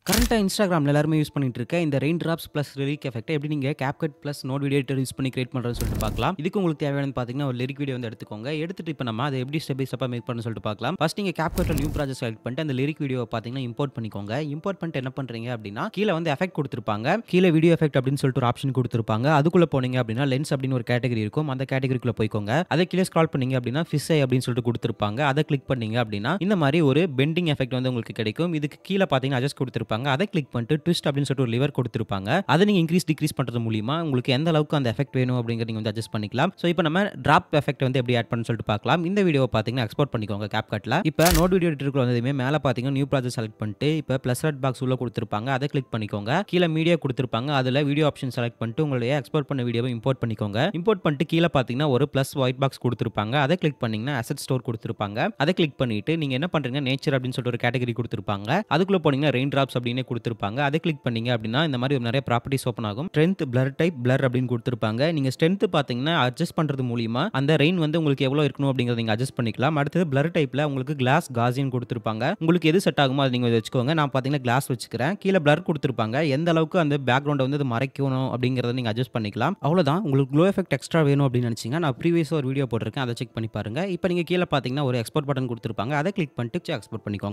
கரண்ட்டா Instagramல எல்லாருமே யூஸ் பண்ணிட்டு இருக்க இந்த ரெயின் டிராப்ஸ் பிளஸ் லிரிக் எஃபெக்ட்ட எப்படி நீங்க CapCut plus note video editor use பண்ணி கிரியேட் பண்றதுன்னு சொல்லிட்டு பார்க்கலாம். இதுக்கு உங்களுக்கு தேவையானது பார்த்தீங்கன்னா, ஒரு லிரிக் வீடியோ வந்து எடுத்துக்கோங்க. எடுத்துட்டு இப்ப நம்ம அத எப்படி ஸ்டெப் பை ஸ்டெப்பா மேக் பண்ணணும்னு சொல்லிட்டு பார்க்கலாம். ஃபர்ஸ்ட் நீங்க CapCutல நியூ ப்ராஜெக்ட் செலக்ட் பண்ணிட்டு அந்த லிரிக் வீடியோவ பார்த்தீங்கன்னா இம்போர்ட் பண்ணிக்கோங்க. இம்போர்ட் பண்ணிட்டு என்ன பண்றீங்க அப்படின்னா, கீழ வந்து எஃபெக்ட் குடுத்திருப்பாங்க. கீழ வீடியோ எஃபெக்ட் அப்படின்னு சொல்லிட்டு ஒரு ஆப்ஷன் குடுத்திருப்பாங்க. அதுக்குள்ள போனீங்க அப்படின்னா லென்ஸ் அப்படின்னு ஒரு கேட்டகரி இருக்கும். அந்த கேட்டகரிக்குள்ள போய்க்கோங்க. அதை கீழ ஸ்க்ரால் பண்ணீங்க அப்படின்னா ஃபிஷ் ஐ அப்படின்னு சொல்லிட்டு குடுத்திருப்பாங்க. அதை கிளிக் பண்ணீங்க அப்படின்னா இந்த மாதிரி ஒரு பெண்டிங் எஃபெக்ட் வந்து உங்களுக்கு கிடைக்கும். இதுக்கு கீழ பார்த்தீங்கன்னா அட்ஜஸ்ட் குடுத்திருப்பாங்க. அதை கிளிக் பண்ணிட்டு ட்விஸ்ட் அப்படின்னு சொல்லிட்டு ஒரு லிவர் கொடுத்திருப்பாங்க. அதை நீங்க இன்க்ரீஸ் டிக்ரீஸ் பண்றது மூலியமா உங்களுக்கு எந்த அளவுக்கு அந்த எஃபெக்ட் வேணும் அப்படிங்கறத நீங்க வந்து அட்ஜஸ்ட் பண்ணிக்கலாம். சோ இப்போ நம்ம டிராப் எஃபெக்ட் வந்து எப்படி ஆட் பண்ணனும்னு சொல்லிட்டு பார்க்கலாம். இந்த வீடியோவை பாத்தீங்கன்னா எக்ஸ்போர்ட் பண்ணிக்கோங்க CapCutல. இப்போ நோட் வீடியோ எடிட்டருக்குள்ள வந்ததுமே மேல பாத்தீங்கன்னா நியூ ப்ராஜெக்ட் செலக்ட் பண்ணிட்டு இப்போ பிளஸ் ரெட் பாக்ஸ் உள்ள கொடுத்திருப்பாங்க. அதை கிளிக் பண்ணிக்கோங்க. கீழ மீடியா கொடுத்திருப்பாங்க. அதுல வீடியோ ஆப்ஷன் செலக்ட் பண்ணிட்டு உங்களுடைய எக்ஸ்போர்ட் பண்ண வீடியோவை இம்போர்ட் பண்ணிக்கோங்க. இம்போர்ட் பண்ணிட்டு கீழ பாத்தீங்கன்னா ஒரு பிளஸ் ஒயிட் பாக்ஸ் கொடுத்திருப்பாங்க. அதை கிளிக் பண்ணீங்கன்னா அசெட் ஸ்டோர் கொடுத்திருப்பாங்க. அதை கிளிக் பண்ணிட்டு நீங்க என்ன பண்றீங்க நேச்சர் அப்படின்னு சொல்லிட்டு ஒரு கேட்டகரி கொடுத்திருப்பாங்க. அதுக்குள்ள போனீங்கன்னா ரெயின் டிராப்ஸ் அப்படின்னு கொடுத்திருப்பாங்க. அதை கிளிக் பண்ணீங்க அப்படின்னா இந்த மாதிரி நிறைய ப்ராப்பர்ட்டிஸ் ஓபன் ஆகும். ஸ்ட்ரென்த், பிளர் டைப், பிளர் அப்படின்னு கொடுத்திருப்பாங்க. நீங்க ஸ்ட்ரென்த் பாத்தீங்கன்னா அட்ஜஸ்ட் பண்றது மூலியமா அந்த ரெயின் வந்து உங்களுக்கு எவ்வளவு இருக்கணும் அப்படிங்கறத நீங்க அட்ஜஸ்ட் பண்ணிக்கலாம். அடுத்து பிளர் டைப்ல உங்களுக்கு கிளாஸ் காசியன் கொடுத்திருப்பாங்க. உங்களுக்கு எது செட் ஆகுமோ அதை நீங்க வச்சுக்கோங்க. நான் பாத்தீங்கன்னா கிளாஸ் வச்சுக்கிறேன். கீழ பிளர் கொடுத்திருப்பாங்க. எந்த அளவுக்கு அந்த பேக்ரவுண்ட் வந்து மறைக்கணும் அப்படிங்கறத நீங்க அட்ஜஸ்ட் பண்ணிக்கலாம். அவ்வளவுதான். உங்களுக்கு க்ளோ எஃபெக்ட் எக்ஸ்ட்ரா வேணும் அப்படின்னு நினைச்சீங்கன்னா நான் ப்ரீவியஸா ஒரு வீடியோ போட்டிருக்கேன். அதை செக் பண்ணி பாருங்க. இப்போ நீங்க கீழ பாத்தீங்கன்னா ஒரு எக்ஸ்போர்ட் பட்டன் கொடுத்திருப்பாங்க. அதை கிளிக் பண்ணிட்டு எக்ஸ்போர்ட் பண்ணிக்கோங்க.